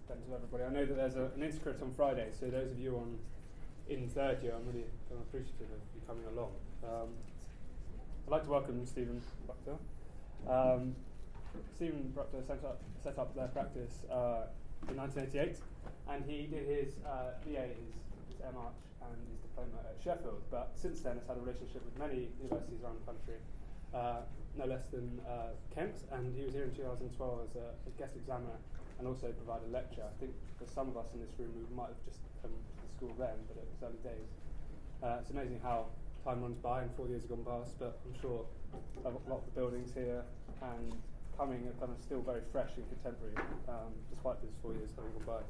then to everybody. I know that there's an Intercrit on Friday, so those of you in third year, I'm really appreciative of you coming along. I'd like to welcome Stephen Proctor. Stephen Proctor set up their practice in 1988, and he did his BA, his MArch, and his diploma at Sheffield. But since then, has had a relationship with many universities around the country, no less than Kent, and he was here in 2012 as a guest examiner and also provided a lecture. I think for some of us in this room, we might have just come to the school then, but it was early days. It's amazing how time runs by, and 4 years have gone past, but I'm sure a lot of the buildings here and coming are kind of still very fresh and contemporary, despite those 4 years having gone by.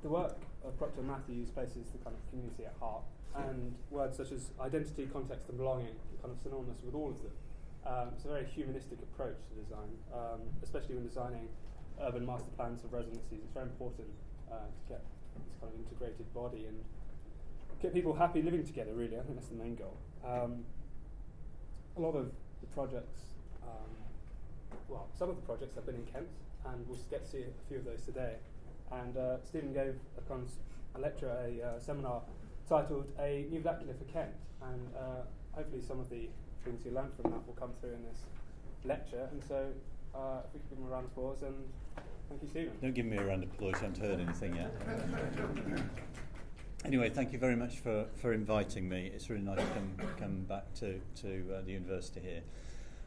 The work of Proctor and Matthews places the kind of community at heart, and words such as identity, context and belonging are kind of synonymous with all of them. It's a very humanistic approach to design, especially when designing urban master plans of residencies. It's very important to get this kind of integrated body and get people happy living together, really. I think that's the main goal. A lot of the projects, some of the projects have been in Kent, and we'll get to see a few of those today. And Stephen gave a lecture, a seminar titled A New Vernacular for Kent, and hopefully some of the things you learned from that will come through in this lecture. And so if we could give him a round of applause, and thank you, Stephen. Don't give me a round of applause, I haven't heard anything yet. Anyway, thank you very much for inviting me. It's really nice to come back to the university here.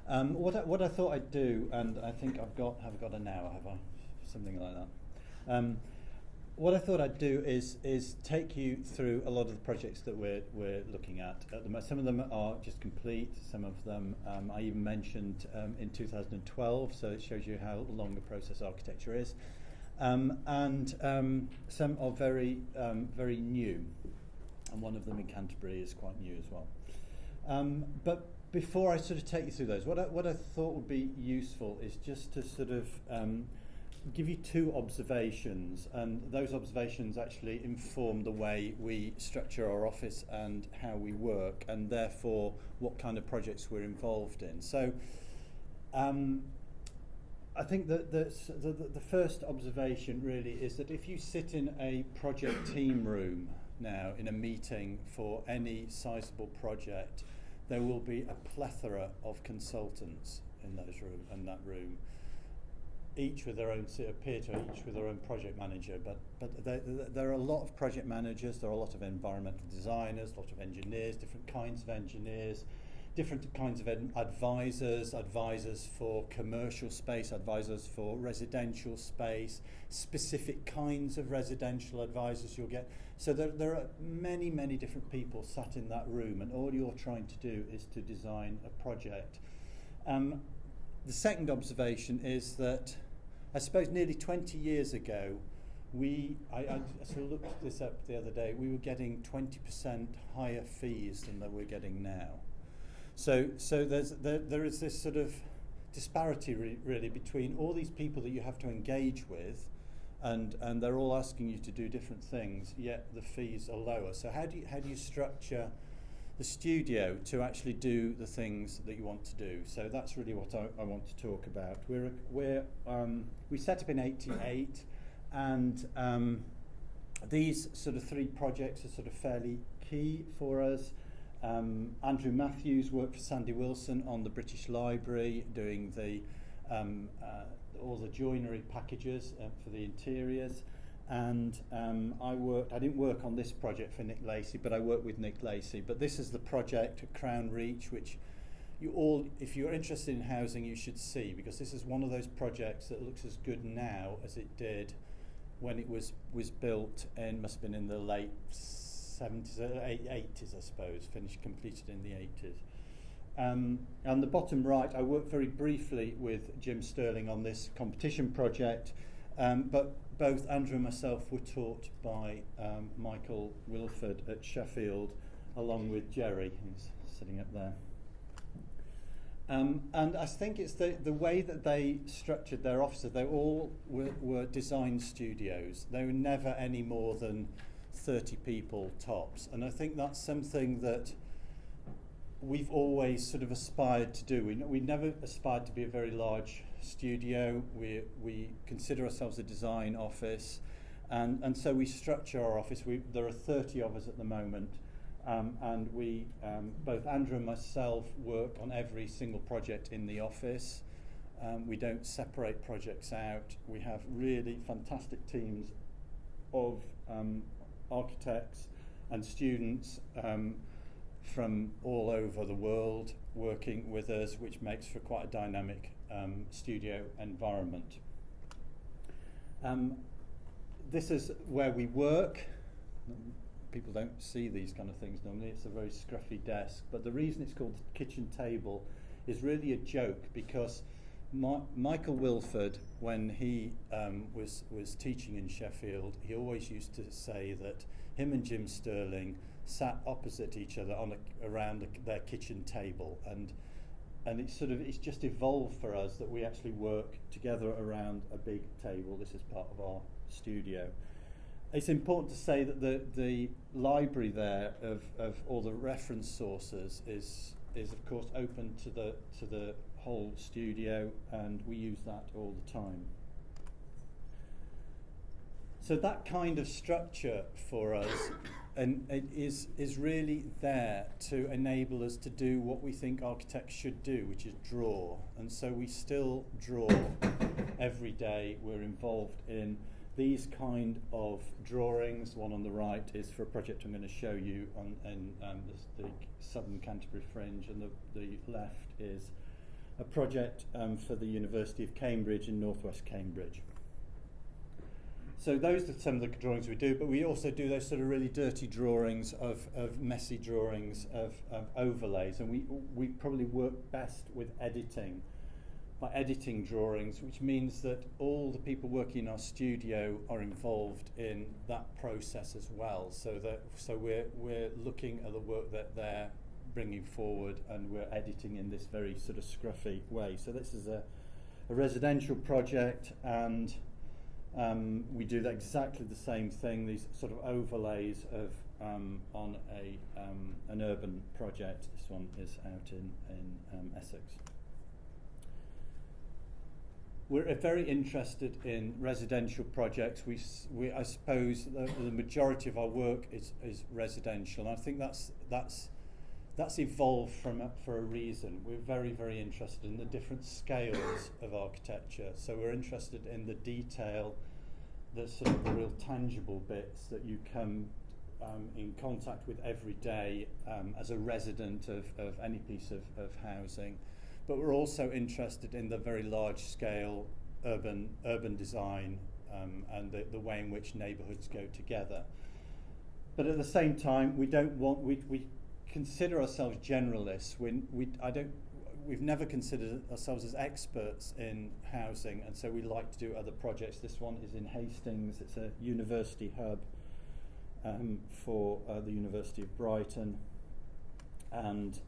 What I thought I'd do, and I think have I got an hour, have I? Something like that. What I thought I'd do is take you through a lot of the projects that we're looking at the moment. Some of them are just complete. Some of them I even mentioned in 2012, so it shows you how long a process architecture is. And some are very new, and one of them in Canterbury is quite new as well. But before I sort of take you through those, what I thought would be useful is just to sort of give you two observations, and those observations actually inform the way we structure our office and how we work, and therefore what kind of projects we're involved in. So I think that the first observation really is that if you sit in a project team room now in a meeting for any sizable project, there will be a plethora of consultants in that room, each with their own each with their own project manager. But there are a lot of project managers, there are a lot of environmental designers, a lot of engineers, different kinds of engineers, different kinds of advisors for commercial space, advisors for residential space, specific kinds of residential advisors you'll get. So there are many, many different people sat in that room, and all you're trying to do is to design a project. The second observation is that I suppose nearly 20 years ago, I sort of looked this up the other day, we were getting 20% higher fees than that we're getting now. So there is this sort of disparity really between all these people that you have to engage with, and they're all asking you to do different things, yet the fees are lower. So how do you structure the studio to actually do the things that you want to do? So that's really what I want to talk about. We set up in '88, and these sort of three projects are sort of fairly key for us. Andrew Matthews worked for Sandy Wilson on the British Library, doing all the joinery packages for the interiors. And I didn't work on this project for Nick Lacey, but I worked with Nick Lacey. But this is the project at Crown Reach, which if you're interested in housing, you should see, because this is one of those projects that looks as good now as it did when it was built, and must have been in the late 70s, 80s, I suppose, completed in the 80s. And the bottom right, I worked very briefly with Jim Sterling on this competition project, but both Andrew and myself were taught by Michael Wilford at Sheffield, along with Jerry, who's sitting up there. And I think it's the way that they structured their offices. They all were design studios. They were never any more than 30 people tops. And I think that's something that we've always sort of aspired to do. We never aspired to be a very large studio. We consider ourselves a design office, and so we structure our office. There are 30 of us at the moment, and we, both Andrew and myself, work on every single project in the office. We don't separate projects out. We have really fantastic teams of architects and students from all over the world working with us, which makes for quite a dynamic studio environment. This is where we work. People don't see these kind of things normally. It's a very scruffy desk, but the reason it's called the kitchen table is really a joke, because Michael Wilford, when he was teaching in Sheffield, he always used to say that him and Jim Sterling sat opposite each other around their kitchen table, and it's just evolved for us that we actually work together around a big table. This is part of our studio. It's important to say that the library there of all the reference sources is of course open to the whole studio, and we use that all the time. So that kind of structure for us and it is really there to enable us to do what we think architects should do, which is draw. And so we still draw every day. We're involved in these kind of drawings. One on the right is for a project I'm going to show you on the southern Canterbury Fringe, and the left is a project for the University of Cambridge in northwest Cambridge. So those are some of the drawings we do, but we also do those sort of really dirty drawings of messy drawings of overlays, and we probably work best with editing, by editing drawings, which means that all the people working in our studio are involved in that process as well. So we're looking at the work that they're bringing forward, and we're editing in this very sort of scruffy way. So this is a residential project, and we do exactly the same thing, these sort of overlays of on an urban project. This one is out in Essex. We're very interested in residential projects. We I suppose the majority of our work is residential, and I think that's evolved for a reason. We're very, very interested in the different scales of architecture. So we're interested in the detail, the sort of the real tangible bits that you come in contact with every day as a resident of any piece of housing. But we're also interested in the very large scale urban design and the way in which neighbourhoods go together. But at the same time, we consider ourselves generalists. We've never considered ourselves as experts in housing, and so we like to do other projects. This one is in Hastings. It's a university hub for the University of Brighton, and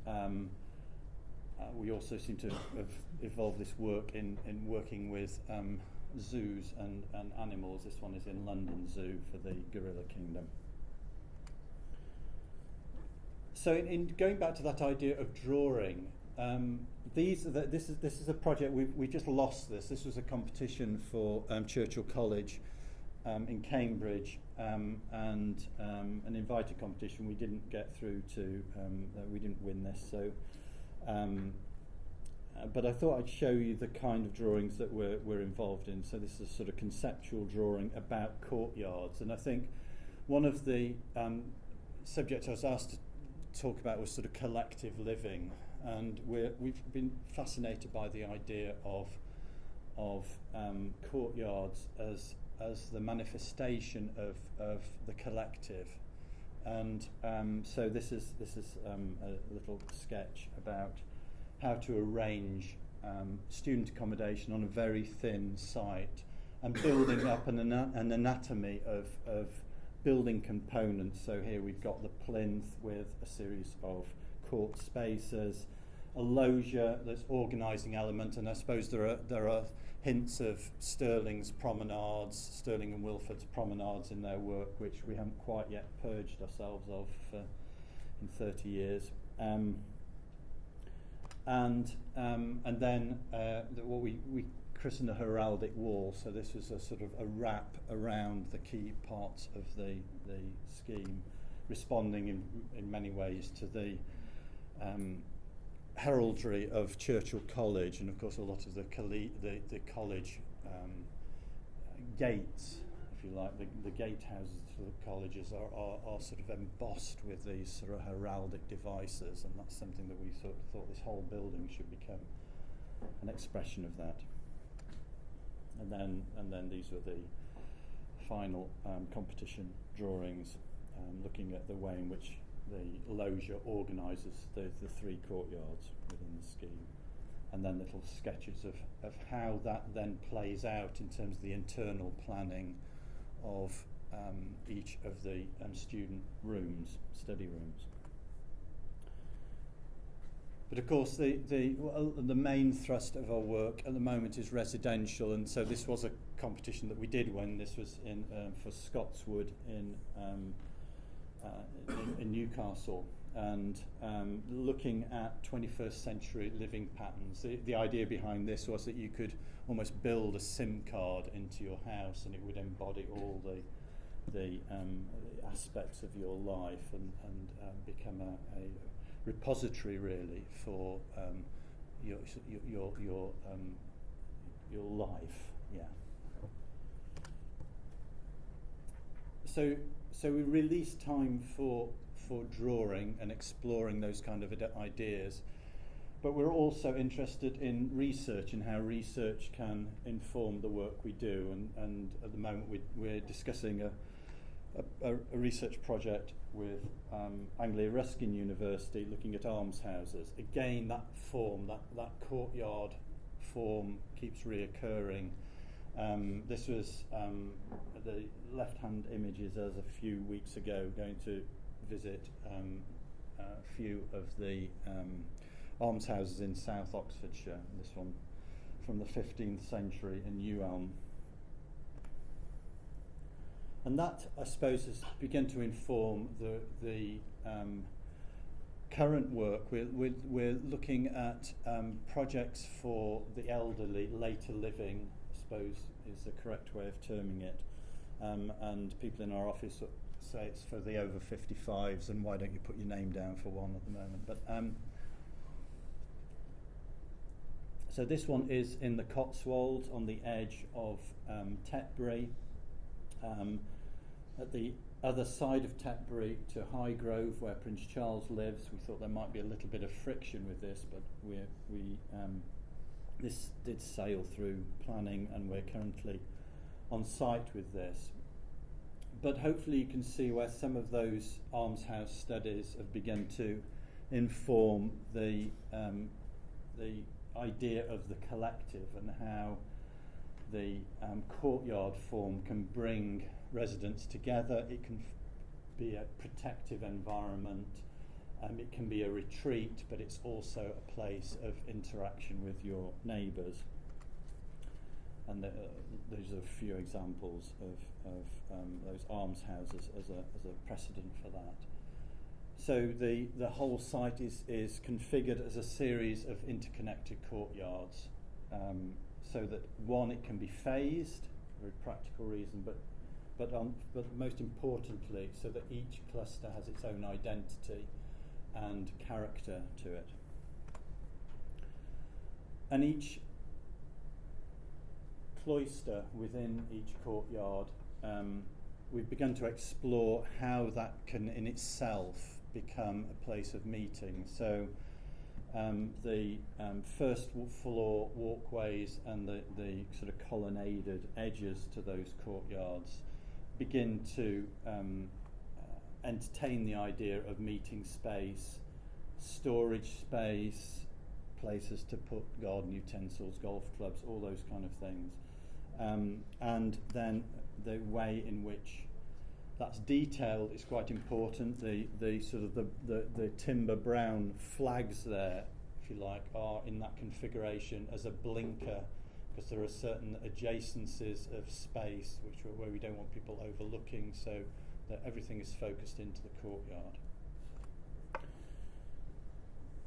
we also seem to have evolved this work in working with zoos and animals. This one is in London Zoo for the Gorilla Kingdom. So in going back to that idea of drawing, this is a project we just lost this. This was a competition for Churchill College in Cambridge, and an invited competition. We didn't get through to, we didn't win this. So, but I thought I'd show you the kind of drawings that we're involved in. So this is a sort of conceptual drawing about courtyards, and I think one of the subjects I was asked to talk about was sort of collective living, and we've been fascinated by the idea of courtyards as the manifestation of the collective, and so this is a little sketch about how to arrange student accommodation on a very thin site, and building up an anatomy of building components. So here we've got the plinth with a series of court spaces, a loggia, that's organising element, and I suppose there are hints of Sterling and Wilford's promenades in their work, which we haven't quite yet purged ourselves of in 30 years. and then what we christened a heraldic wall. So this was a sort of a wrap around the key parts of the scheme, responding in many ways to the heraldry of Churchill College, and of course a lot of the college gates, if you like, the gatehouses for the colleges are sort of embossed with these sort of heraldic devices, and that's something that we sort of thought this whole building should become an expression of that. And then these were the final competition drawings, looking at the way in which the Lough organises the three courtyards within the scheme, and then little sketches of how that then plays out in terms of the internal planning of each of the student rooms, study rooms. But of course, the main thrust of our work at the moment is residential, and so this was a competition that we did when this was in for Scotswood in Newcastle, and looking at 21st century living patterns. The idea behind this was that you could almost build a SIM card into your house, and it would embody all the aspects of your life and become a repository really for your life. Yeah. So we release time for drawing and exploring those kind of ideas, but we're also interested in research and how research can inform the work we do. And at the moment we're discussing a research project with Anglia Ruskin University looking at almshouses. Again, that form, that courtyard form keeps reoccurring. This was the left-hand images as a few weeks ago, going to visit a few of the almshouses in South Oxfordshire. This one from the 15th century in New Elm. And that, I suppose, has begun to inform the current work. We're looking at projects for the elderly, later living, I suppose is the correct way of terming it. And people in our office say it's for the over 55s, and why don't you put your name down for one at the moment? But so this one is in the Cotswolds on the edge of Tetbury. At the other side of Tetbury to Highgrove, where Prince Charles lives. We thought there might be a little bit of friction with this, but this did sail through planning, and we're currently on site with this. But hopefully you can see where some of those almshouse studies have begun to inform the idea of the collective, and how the courtyard form can bring residents together. It can be a protective environment, it can be a retreat, but it's also a place of interaction with your neighbours. And those are a few examples of those almshouses as a precedent for that. So the whole site is configured as a series of interconnected courtyards, so that one, it can be phased for a practical reason, but most importantly, so that each cluster has its own identity and character to it. And each cloister within each courtyard, we've begun to explore how that can in itself become a place of meeting. So the first floor walkways and the sort of colonnaded edges to those courtyards begin to entertain the idea of meeting space, storage space, places to put garden utensils, golf clubs, all those kind of things. And then the way in which that's detailed is quite important. The sort of the timber brown flags there, if you like, are in that configuration as a blinker, because there are certain adjacencies of space where we don't want people overlooking, so that everything is focused into the courtyard.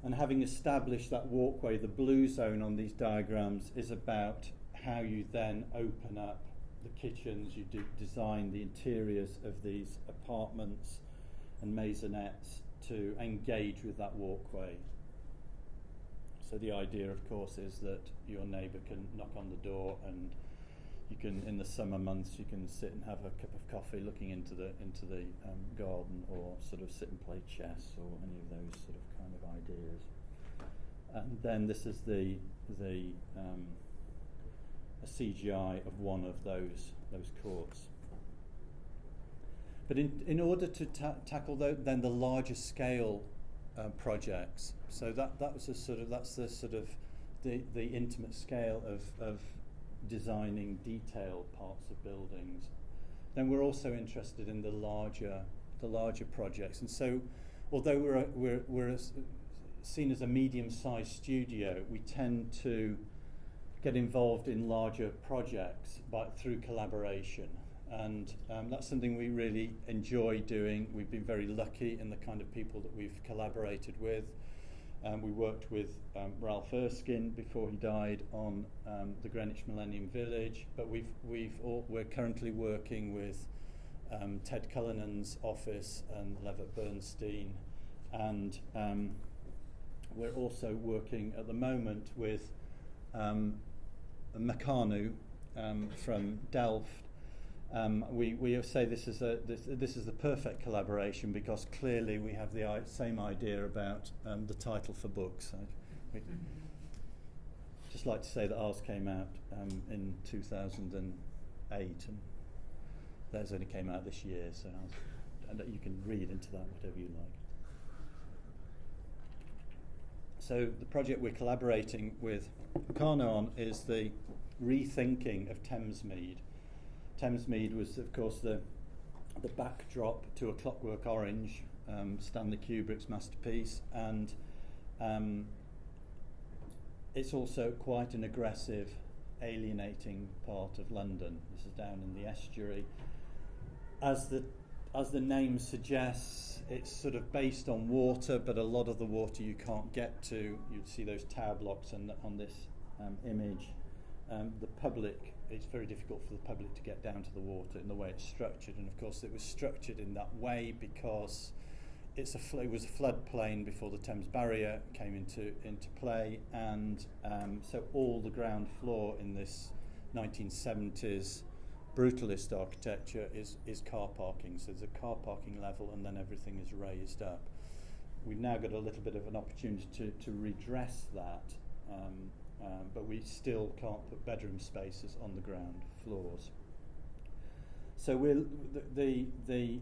And having established that walkway, the blue zone on these diagrams is about how you then open up the kitchens, you design the interiors of these apartments and maisonettes to engage with that walkway. So the idea, of course, is that your neighbour can knock on the door, and you can, in the summer months, you can sit and have a cup of coffee looking into the garden, or sort of sit and play chess, or any of those sort of kind of ideas. And then this is a CGI of one of those courts. But in order to tackle then the larger scale projects, so that's the intimate scale of designing detailed parts of buildings. Then we're also interested in the larger projects, and so although we're seen as a medium-sized studio, we tend to get involved in larger projects through collaboration, and that's something we really enjoy doing. We've been very lucky in the kind of people that we've collaborated with. We worked with Ralph Erskine before he died on the Greenwich Millennium Village, but we're currently working with Ted Cullinan's office and Levitt Bernstein, and we're also working at the moment with Meccano from Delft. We say this is the perfect collaboration, because clearly we have the same idea about the title for books. We'd just like to say that ours came out in 2008, and theirs only came out this year, so and you can read into that whatever you like. So the project we're collaborating with Meccano on is the rethinking of Thamesmead. Thamesmead was, of course, the backdrop to A Clockwork Orange, Stanley Kubrick's masterpiece, and it's also quite an aggressive, alienating part of London. This is down in the estuary. As the name suggests, it's sort of based on water, but a lot of the water you can't get to. You'd see those tower blocks on this image. It's very difficult for the public to get down to the water in the way it's structured, and of course it was structured in that way because it was a floodplain before the Thames Barrier came into play, and so all the ground floor in this 1970s brutalist architecture is car parking. So there's a car parking level, and then everything is raised up. We've now got a little bit of an opportunity to redress that, but we still can't put bedroom spaces on the ground floors. So the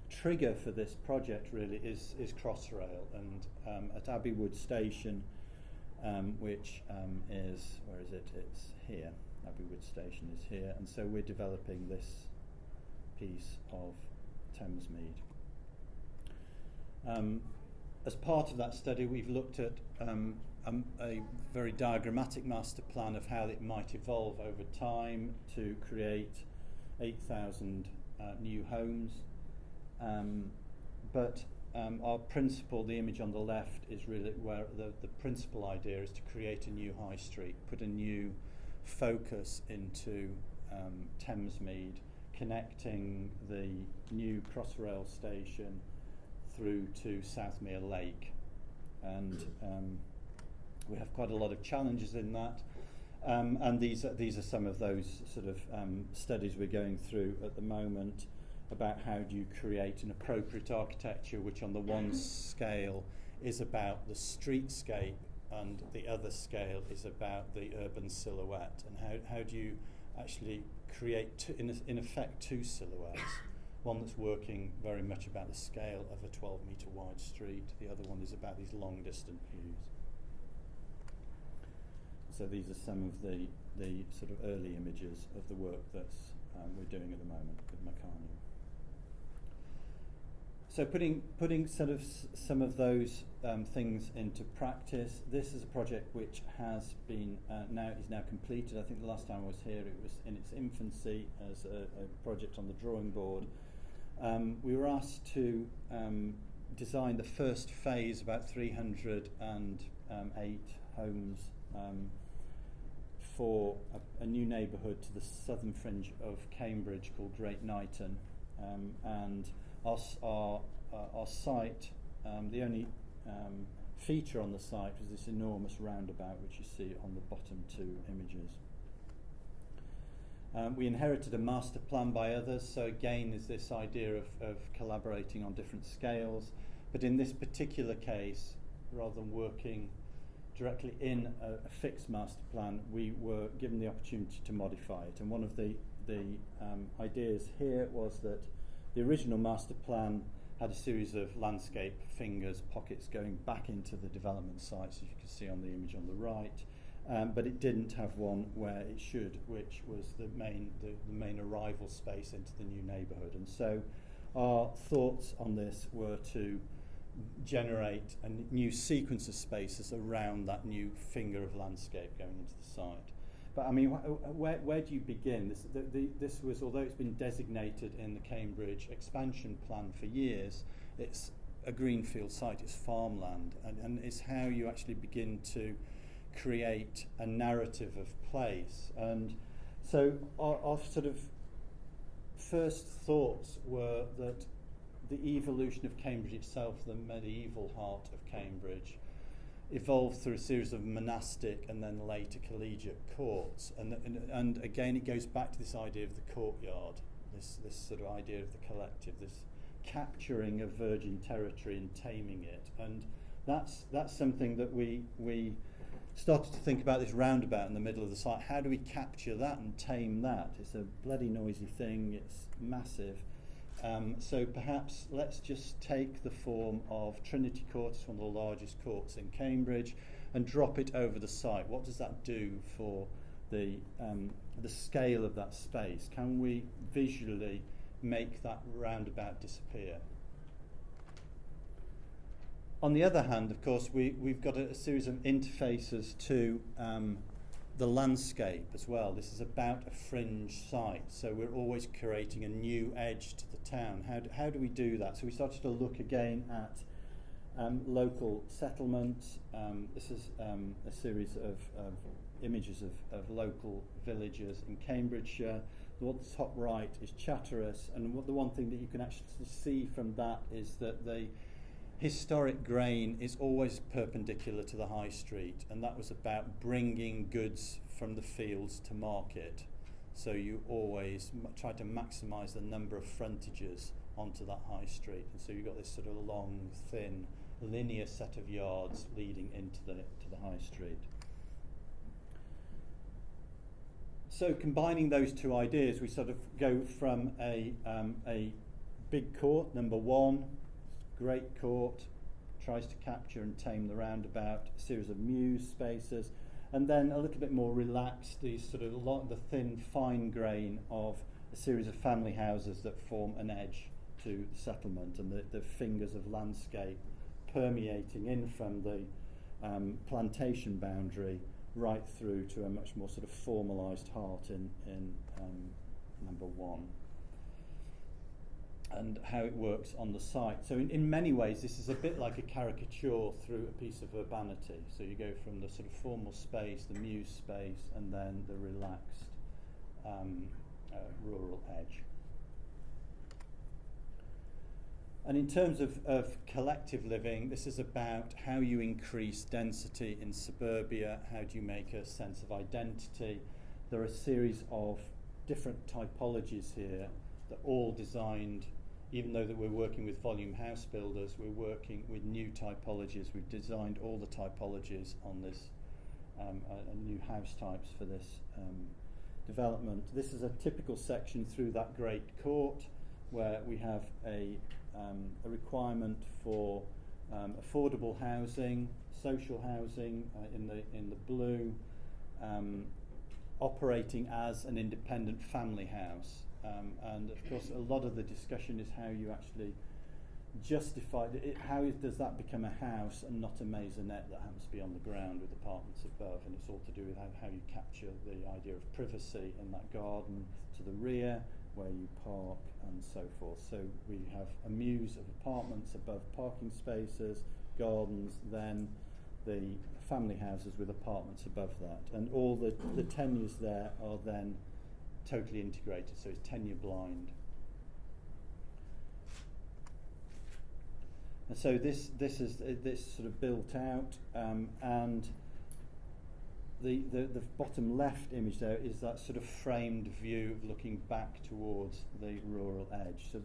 trigger for this project really is Crossrail, and at Abbeywood Station, which is, where is it? It's here. Abbeywood Station is here, and so we're developing this piece of Thamesmead. As part of that study, we've looked at a very diagrammatic master plan of how it might evolve over time to create 8,000 new homes. But our principle, the image on the left, is really where the principal idea is to create a new high street, put a new focus into Thamesmead, connecting the new Crossrail station through to Southmere Lake. And we have quite a lot of challenges in that, and these are some of those sort of studies we're going through at the moment about how do you create an appropriate architecture which on the one scale is about the streetscape and the other scale is about the urban silhouette, and how do you actually create in effect two silhouettes, one that's working very much about the scale of a 12-metre wide street, the other one is about these long distant views. So these are some of the sort of early images of the work that's we're doing at the moment with Meccano. So putting sort of some of those things into practice. This is a project which has been now completed. I think the last time I was here, it was in its infancy as a project on the drawing board. We were asked to designed the first phase, about 308 homes, for a new neighbourhood to the southern fringe of Cambridge called Great Knighton, and our site, the only feature on the site was this enormous roundabout which you see on the bottom two images. We inherited a master plan by others, so again there's this idea of collaborating on different scales, but in this particular case, rather than working directly in a fixed master plan, we were given the opportunity to modify it. And one of the ideas here was that the original master plan had a series of landscape fingers, pockets going back into the development sites, as you can see on the image on the right, but it didn't have one where it should, which was the main arrival space into the new neighbourhood. And so our thoughts on this were to generate a new sequence of spaces around that new finger of landscape going into the site. But I mean, where do you begin? This was, although it's been designated in the Cambridge expansion plan for years, it's a greenfield site, it's farmland, and it's how you actually begin to create a narrative of place. And so our sort of first thoughts were that the evolution of Cambridge itself, the medieval heart of Cambridge, evolved through a series of monastic and then later collegiate courts. And again, it goes back to this idea of the courtyard, this sort of idea of the collective, this capturing of virgin territory and taming it. And that's something that we started to think about, this roundabout in the middle of the site. How do we capture that and tame that? It's a bloody noisy thing, it's massive. So perhaps let's just take the form of Trinity Court, it's one of the largest courts in Cambridge, and drop it over the site. What does that do for the scale of that space? Can we visually make that roundabout disappear? On the other hand, of course, we've got a series of interfaces to the landscape as well. This is about a fringe site, so we're always creating a new edge to the town. How do we do that? So we started to look again at local settlements. This is a series of images of local villages in Cambridgeshire. The one at the top right is Chatteris, and the one thing that you can actually see from that is that the historic grain is always perpendicular to the high street, and that was about bringing goods from the fields to market. So you always try to maximise the number of frontages onto that high street, and so you've got this sort of long, thin, linear set of yards leading into the high street. So combining those two ideas, we sort of go from a big court, number one, great court, tries to capture and tame the roundabout, a series of mews spaces, and then a little bit more relaxed, these sort of the thin, fine grain of a series of family houses that form an edge to the settlement, and the fingers of landscape permeating in from the plantation boundary right through to a much more sort of formalised heart in number one, and how it works on the site. So in many ways, this is a bit like a caricature through a piece of urbanity. So you go from the sort of formal space, the mews space, and then the relaxed rural edge. And in terms of collective living, this is about how you increase density in suburbia, how do you make a sense of identity. There are a series of different typologies here that are all designed. Even though that we're working with volume house builders, we're working with new typologies. We've designed all the typologies on this, new house types for this development. This is a typical section through that great court where we have a requirement for affordable housing, social housing in the blue, operating as an independent family house. And of course, a lot of the discussion is how you actually justify it. How does that become a house and not a maisonette that happens to be on the ground with apartments above? And it's all to do with how you capture the idea of privacy in that garden to the rear, where you park and so forth. So we have a mews of apartments above parking spaces, gardens, then the family houses with apartments above that. And all the tenures there are then totally integrated, so it's tenure blind. And so this is sort of built out, and the bottom left image there is that sort of framed view looking back towards the rural edge. So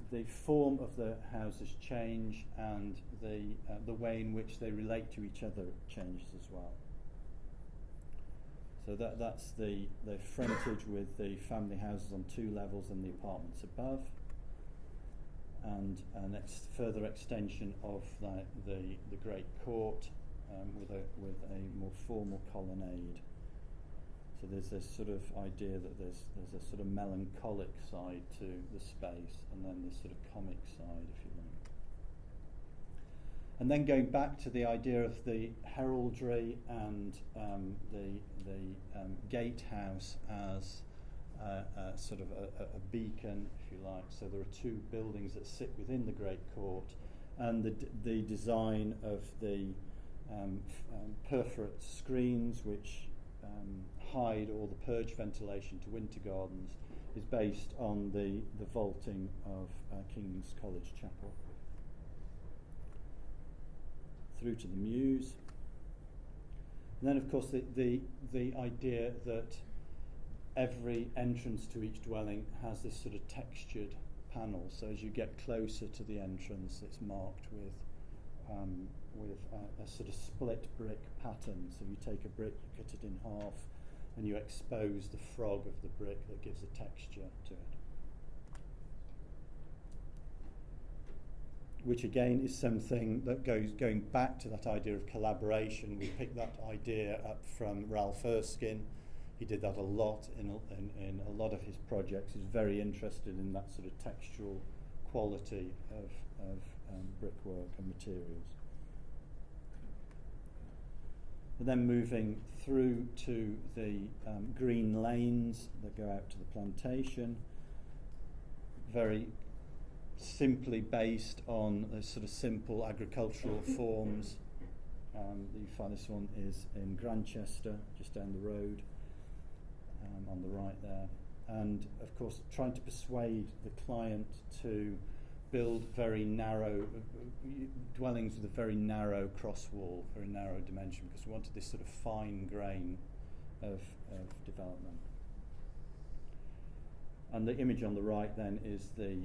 the form of the houses change, and the way in which they relate to each other changes as well. So that's the frontage with the family houses on 2 levels and the apartments above, and further extension of the great court with a more formal colonnade. So there's this sort of idea that there's a sort of melancholic side to the space, and then this sort of comic side, if you like. And then going back to the idea of the heraldry and the gatehouse as sort of a beacon, if you like. So there are 2 buildings that sit within the great court, and the design of the perforate screens which hide all the purge ventilation to winter gardens is based on the vaulting of King's College Chapel. Through to the mews. And then of course the idea that every entrance to each dwelling has this sort of textured panel. So as you get closer to the entrance, it's marked with a sort of split brick pattern. So you take a brick, you cut it in half, and you expose the frog of the brick that gives a texture to it. Which again is something that going back to that idea of collaboration. We picked that idea up from Ralph Erskine. He did that a lot in a lot of his projects. He's very interested in that sort of textural quality of brickwork and materials. And then moving through to the green lanes that go out to the plantation, very simply based on the sort of simple agricultural forms. You find this one is in Grantchester, just down the road, on the right there. And of course trying to persuade the client to build very narrow dwellings with a very narrow cross wall, very narrow dimension, because we wanted this sort of fine grain of development. And the image on the right then is the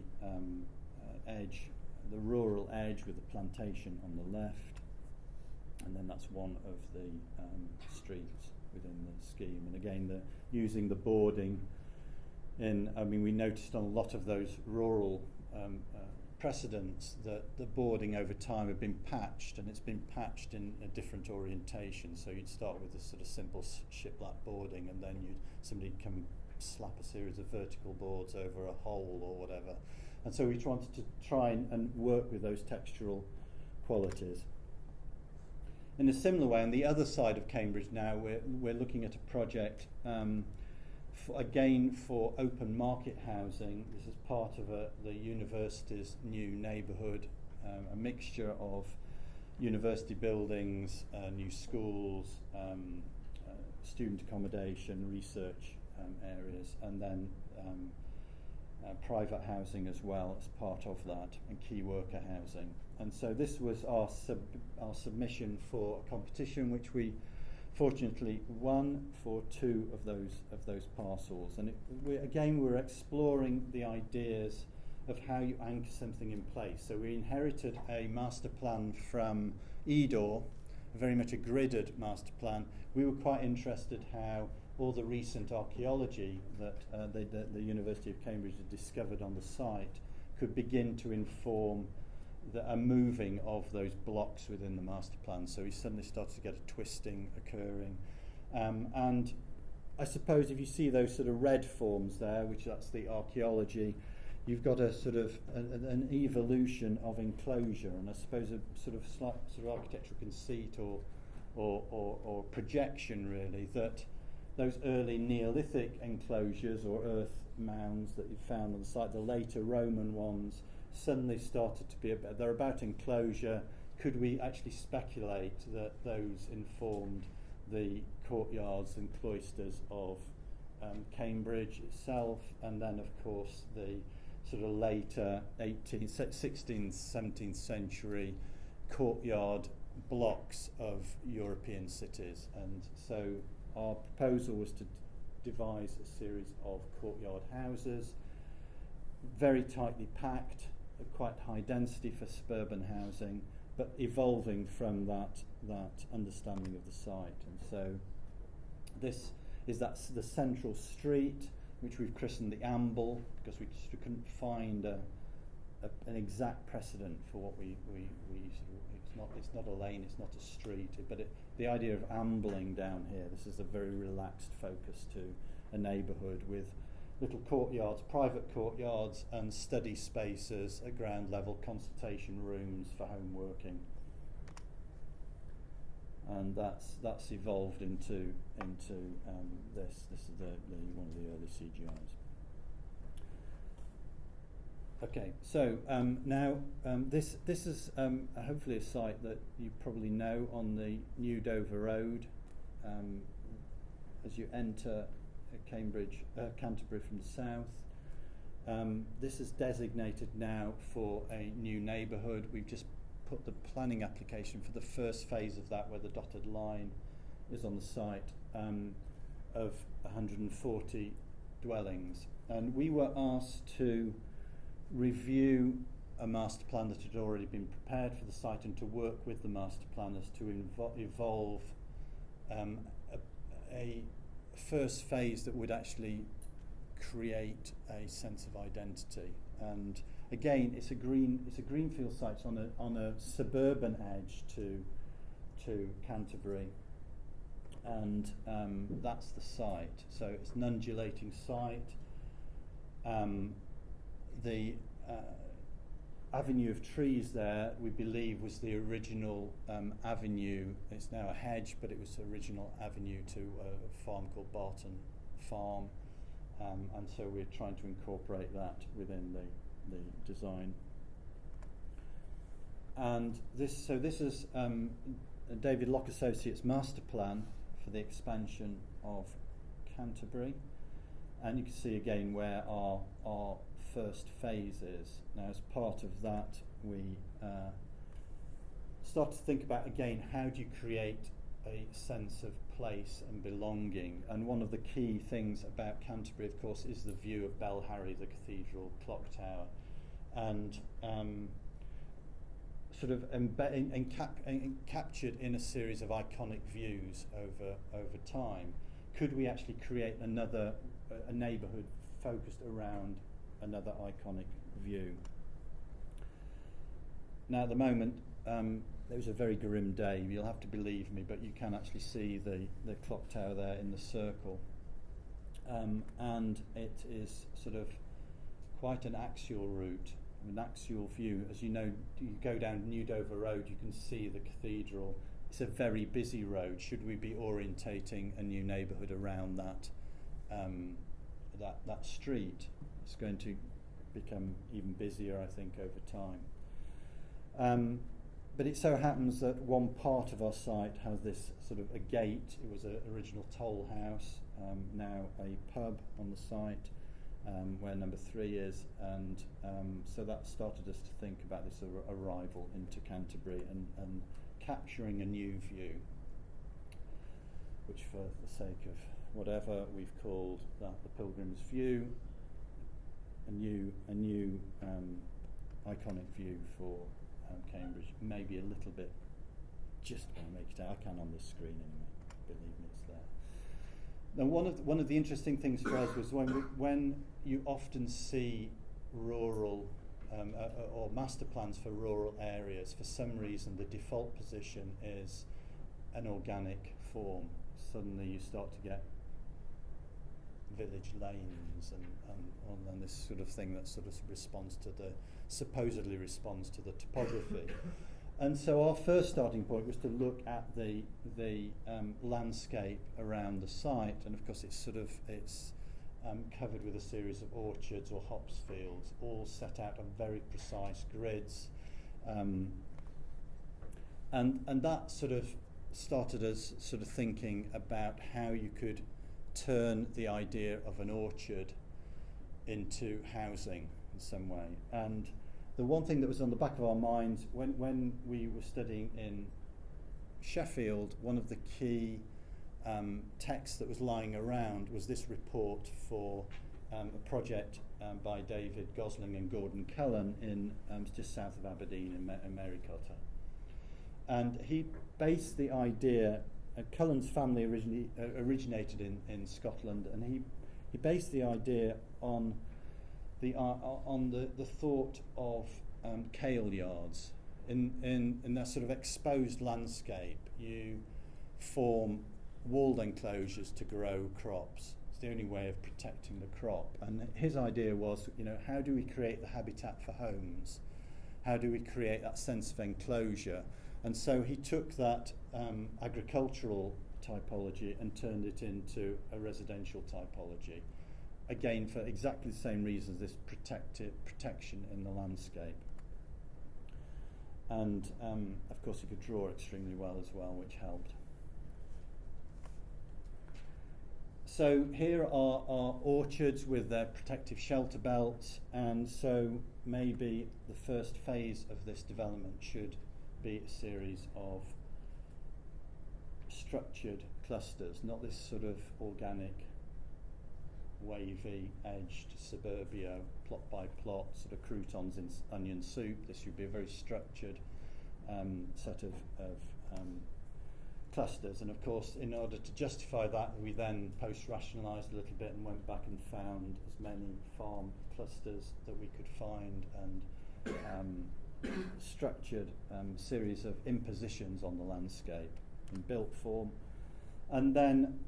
edge, the rural edge with the plantation on the left, and then that's one of the streets within the scheme. And again, using the boarding we noticed on a lot of those rural precedents that the boarding over time had been patched, and it's been patched in a different orientation. So you'd start with this sort of simple shiplap boarding, and then somebody come slap a series of vertical boards over a hole or whatever. And so we wanted to try and work with those textural qualities. In a similar way, on the other side of Cambridge now, we're looking at a project for open market housing. This is part of the university's new neighbourhood, a mixture of university buildings, new schools, student accommodation, research areas, and then private housing as well as part of that, and key worker housing. And so this was our submission for a competition, which we fortunately won for 2 of those parcels. And we're exploring the ideas of how you anchor something in place. So we inherited a master plan from Edor, very much a gridded master plan. We were quite interested how all the recent archaeology that the University of Cambridge had discovered on the site could begin to inform a moving of those blocks within the master plan. So we suddenly started to get a twisting occurring. And I suppose if you see those sort of red forms there, which that's the archaeology, you've got a sort of an evolution of enclosure, and I suppose a sort of slight sort of architectural conceit or projection really, that those early Neolithic enclosures or earth mounds that you found on the site, the later Roman ones, suddenly started to be they're about enclosure. Could we actually speculate that those informed the courtyards and cloisters of Cambridge itself, and then of course the sort of later 16th, 17th century courtyard blocks of European cities? And so our proposal was to devise a series of courtyard houses, very tightly packed, quite high density for suburban housing, but evolving from that understanding of the site. And so this is the central street, which we've christened the Amble, because we couldn't find an exact precedent for what we sort of, it's not a lane, it's not a street, but the idea of ambling down here, this is a very relaxed focus to a neighbourhood with little courtyards, private courtyards, and study spaces at ground level, consultation rooms for home working. And that's evolved into this. This is one of the early CGIs. Okay, so now this is hopefully a site that you probably know on the New Dover Road as you enter Canterbury from the south. This is designated now for a new neighbourhood. We've just put the planning application for the first phase of that, where the dotted line is on the site, of 140 dwellings. And we were asked to review a master plan that had already been prepared for the site and to work with the master planners to evolve a first phase that would actually create a sense of identity. And again, it's a greenfield site. It's on a suburban edge to Canterbury, and that's the site. So it's an undulating site. The avenue of trees there, we believe, was the original avenue. It's now a hedge, but it was the original avenue to a farm called Barton Farm, and so we're trying to incorporate that within the design. And this is David Locke Associates' master plan for the expansion of Canterbury, and you can see again where our first phase is. Now, as part of that, we start to think about, again, how do you create a sense of place and belonging? And one of the key things about Canterbury, of course, is the view of Bell Harry, the cathedral clock tower, and sort of captured in a series of iconic views over time. Could we actually create a neighbourhood focused around another iconic view? Now, at the moment, it was a very grim day. You'll have to believe me, but you can actually see the clock tower there in the circle, and it is sort of quite an axial route, an axial view. As you know, you go down New Dover Road, you can see the cathedral. It's a very busy road. Should we be orientating a new neighbourhood around that street? It's going to become even busier, I think, over time. But it so happens that one part of our site has this sort of a gate. It was an original toll house, now a pub on the site, where number 3 is, and so that started us to think about this arrival into Canterbury and capturing a new view, which, for the sake of whatever, we've called that the Pilgrims View, a new iconic view for Cambridge. Maybe a little bit, just going to make it out. I can on this screen anyway. Believe me, it's there. Now, one of the interesting things for us was when you often see rural or master plans for rural areas, for some reason the default position is an organic form. Suddenly you start to get village lanes and this sort of thing that sort of supposedly responds to the topography. And so our first starting point was to look at the landscape around the site, and of course it's covered with a series of orchards or hops fields, all set out on very precise grids, and that sort of started us sort of thinking about how you could turn the idea of an orchard into housing in some way. And the one thing that was on the back of our minds when we were studying in Sheffield, one of the key texts that was lying around was this report for a project by David Gosling and Gordon Cullen in just south of Aberdeen in Marycotta. And he based the idea, Cullen's family originated in Scotland, and he based the idea on the thought of kale yards. In that sort of exposed landscape, you form walled enclosures to grow crops. It's the only way of protecting the crop. And his idea was, how do we create the habitat for homes? How do we create that sense of enclosure? And so he took that agricultural typology and turned it into a residential typology. Again, for exactly the same reasons, this protection in the landscape. And of course he could draw extremely well as well, which helped. So here are our orchards with their protective shelter belts, and so maybe the first phase of this development should be a series of structured clusters, not this sort of organic, wavy edged suburbia, plot by plot, sort of croutons in onion soup. This should be a very structured set of clusters. And of course, in order to justify that, we then post-rationalised a little bit and went back and found as many farm clusters that we could find, and structured series of impositions on the landscape in built form. And then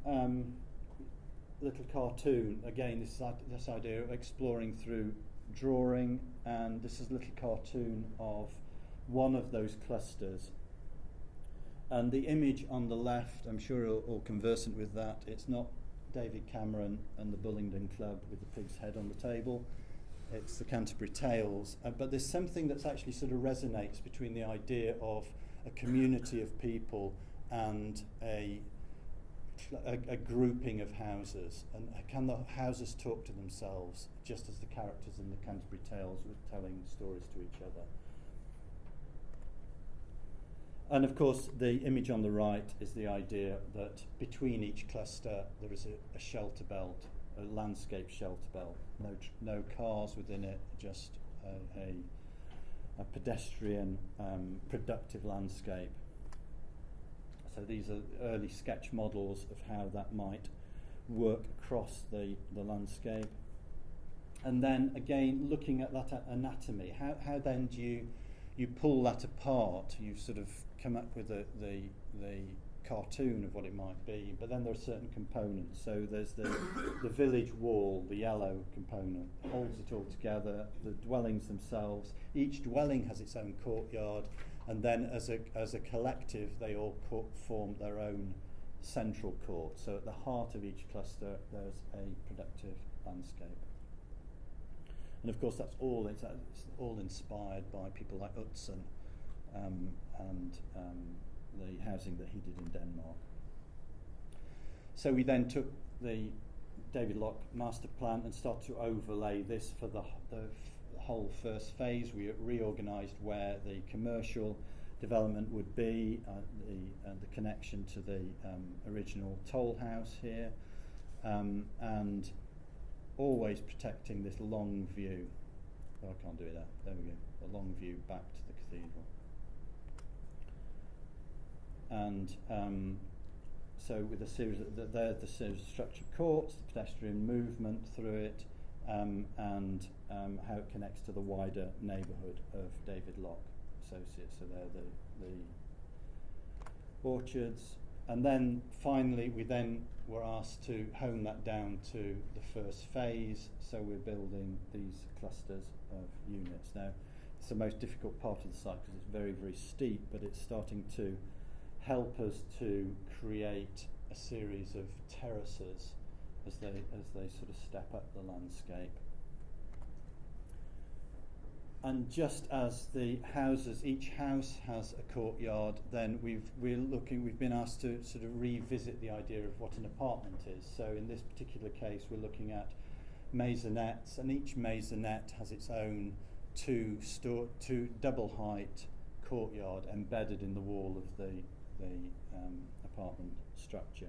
little cartoon, again, this idea of exploring through drawing, and this is a little cartoon of one of those clusters. And the image on the left, I'm sure you're all conversant with that, it's not David Cameron and the Bullingdon Club with the pig's head on the table, it's the Canterbury Tales, but there's something that's actually sort of resonates between the idea of a community of people and a grouping of houses, and can the houses talk to themselves just as the characters in the Canterbury Tales were telling stories to each other. And of course the image on the right is the idea that between each cluster there is a shelter belt, a landscape shelter belt, no cars within it, just a pedestrian productive landscape. So these are early sketch models of how that might work across the landscape. And then again, looking at that anatomy, how then do you pull that apart? You've sort of come up with the cartoon of what it might be, but then there are certain components. So there's the village wall, the yellow component, holds it all together, the dwellings themselves. Each dwelling has its own courtyard, and then as a collective they all form their own central court. So at the heart of each cluster there's a productive landscape. And of course that's all inspired by people like Utzon and the housing that he did in Denmark. So we then took the David Lough master plan and started to overlay this for the whole first phase. We reorganised where the commercial development would be, the connection to the original toll house here, and always protecting this long view. Oh, I can't do that. There we go. The long view back to the cathedral. And so with a series of the series of structured courts, the pedestrian movement through it, and how it connects to the wider neighbourhood of David Lough Associates. So they're the orchards. And then finally we then were asked to hone that down to the first phase. So we're building these clusters of units. Now, it's the most difficult part of the site because it's very, very steep, but it's starting to help us to create a series of terraces as they sort of step up the landscape. And just as the houses, each house has a courtyard, then we've been asked to sort of revisit the idea of what an apartment is. So in this particular case, we're looking at maisonettes, and each maisonette has its own two double height courtyard embedded in the wall of the apartment structure.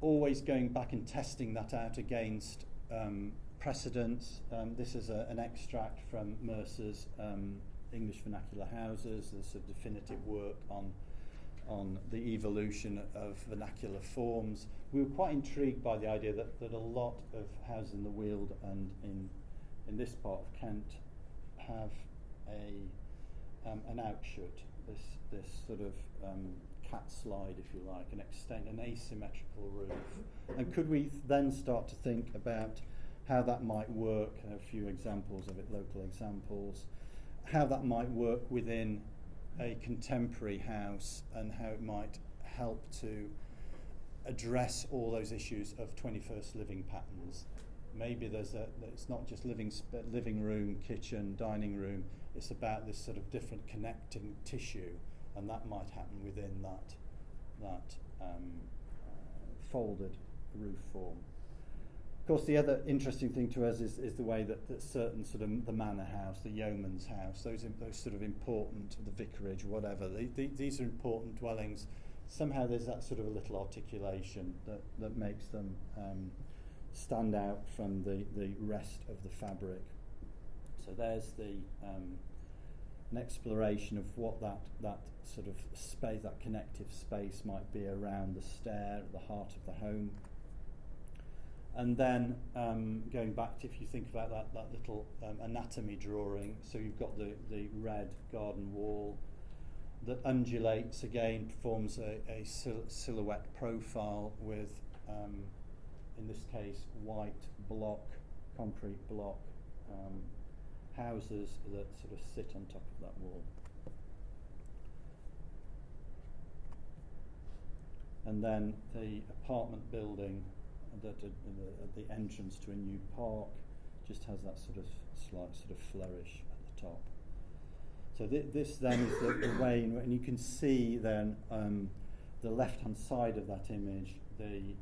Always going back and testing that out against precedents. This is an extract from Mercer's English Vernacular Houses. There's a definitive work on the evolution of vernacular forms. We were quite intrigued by the idea that a lot of houses in the Weald and in this part of Kent have an outshoot, this sort of cat slide, if you like, an asymmetrical roof. And could we then start to think about how that might work, a few examples of it, local examples, how that might work within a contemporary house and how it might help to address all those issues of 21st living patterns. Maybe it's not just living room, kitchen, dining room, it's about this sort of different connecting tissue, and that might happen within that folded roof form. Of course, the other interesting thing to us is the way that certain sort of the manor house, the yeoman's house, those sort of important, the vicarage, whatever, these are important dwellings. Somehow there's that sort of a little articulation that makes them stand out from the rest of the fabric. So there's an exploration of what that sort of space, that connective space might be around the stair at the heart of the home. And then going back to, if you think about that little anatomy drawing, so you've got the red garden wall that undulates again, forms a silhouette profile with, in this case, white block, concrete block houses that sort of sit on top of that wall. And then the apartment building at the entrance to a new park just has that sort of slight sort of flourish at the top. So this then is the way, and you can see then the left-hand side of that image, the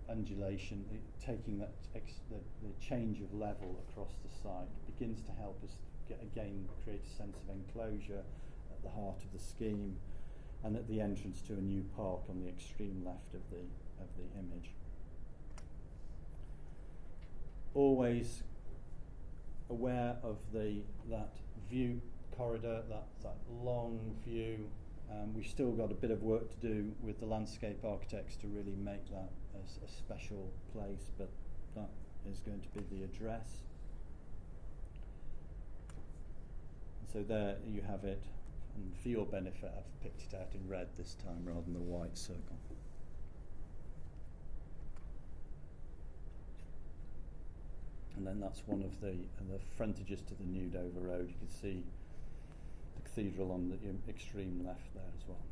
undulation, taking that the change of level across the site begins to help us create a sense of enclosure at the heart of the scheme, and at the entrance to a new park on the extreme left of the image. Always aware of that view corridor, that long view. We've still got a bit of work to do with the landscape architects to really make that a special place, but that is going to be the address. So there you have it, and for your benefit I've picked it out in red this time rather than the white circle. And then that's one of the frontages to the New Dover Road. You can see the cathedral on the extreme left there as well.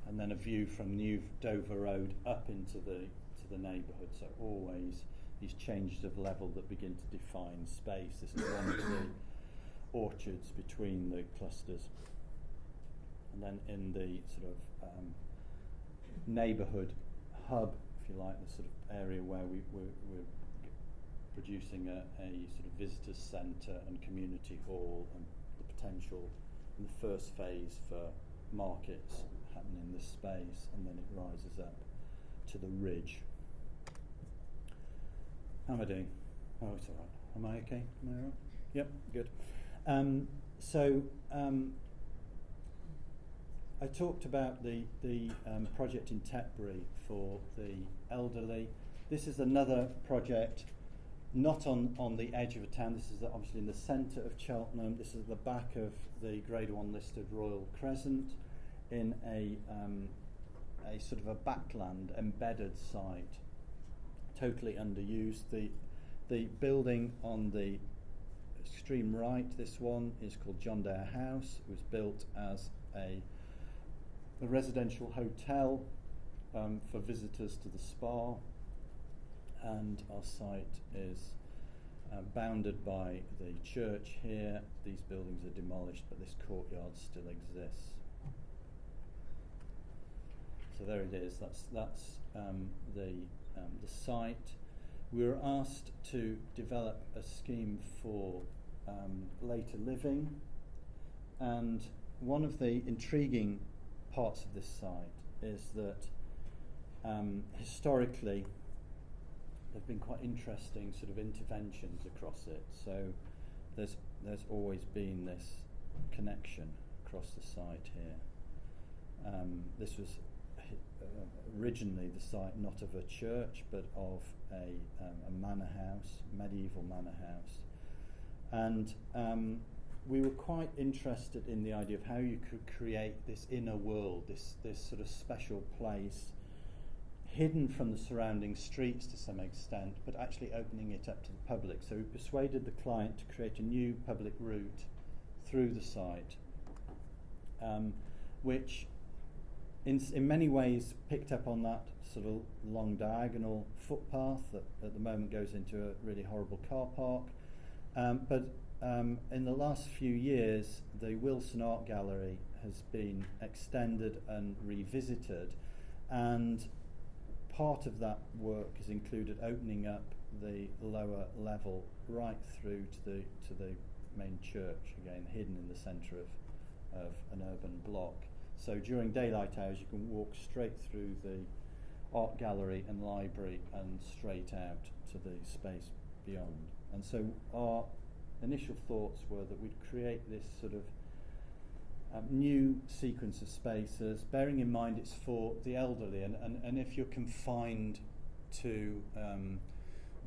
And then a view from New Dover Road up into the neighbourhood. So always these changes of level that begin to define space. This is one of the orchards between the clusters. And then in the sort of neighbourhood hub, if you like, the sort of area where we're producing a sort of visitors centre and community hall, and the potential in the first phase for markets happening in this space, and then it rises up to the ridge. How am I doing? Oh, it's all right. Am I okay? Am I all right? Yep, good. I talked about the project in Tetbury for the elderly. This is another project not on the edge of a town. This is obviously in the centre of Cheltenham. This is the back of the Grade 1 listed Royal Crescent in a sort of a backland embedded site, totally underused. The building on the extreme right, this one is called John Deere House. It was built as a residential hotel for visitors to the spa, and our site is bounded by the church here. These buildings are demolished, but this courtyard still exists. So there it is. That's the site. We were asked to develop a scheme for later living, and one of the intriguing parts of this site is that historically there have been quite interesting sort of interventions across it. So there's always been this connection across the site here. This was originally the site not of a church but of a manor house, medieval manor house, and we were quite interested in the idea of how you could create this inner world, this sort of special place, hidden from the surrounding streets to some extent, but actually opening it up to the public. So we persuaded the client to create a new public route through the site, which in many ways picked up on that sort of long diagonal footpath that at the moment goes into a really horrible car park. But in the last few years, the Wilson Art Gallery has been extended and revisited, and part of that work has included opening up the lower level right through to the main church, again hidden in the centre of an urban block. So during daylight hours you can walk straight through the art gallery and library and straight out to the space beyond. And so our initial thoughts were that we'd create this sort of new sequence of spaces, bearing in mind it's for the elderly, and if you're confined to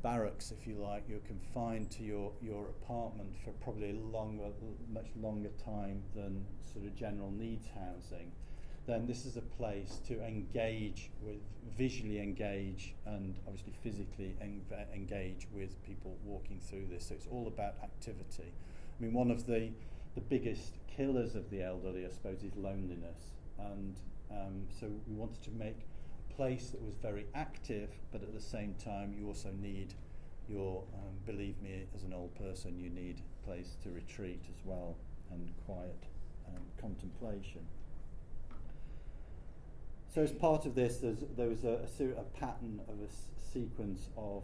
barracks, if you like, you're confined to your apartment for probably much longer time than sort of general needs housing, then this is a place to visually engage and obviously physically engage with people walking through this. So it's all about activity. I mean, one of the biggest killers of the elderly, I suppose, is loneliness, and so we wanted to make a place that was very active, but at the same time you also need your, believe me, as an old person, you need a place to retreat as well, and quiet contemplation. So as part of this, there was a pattern of a sequence of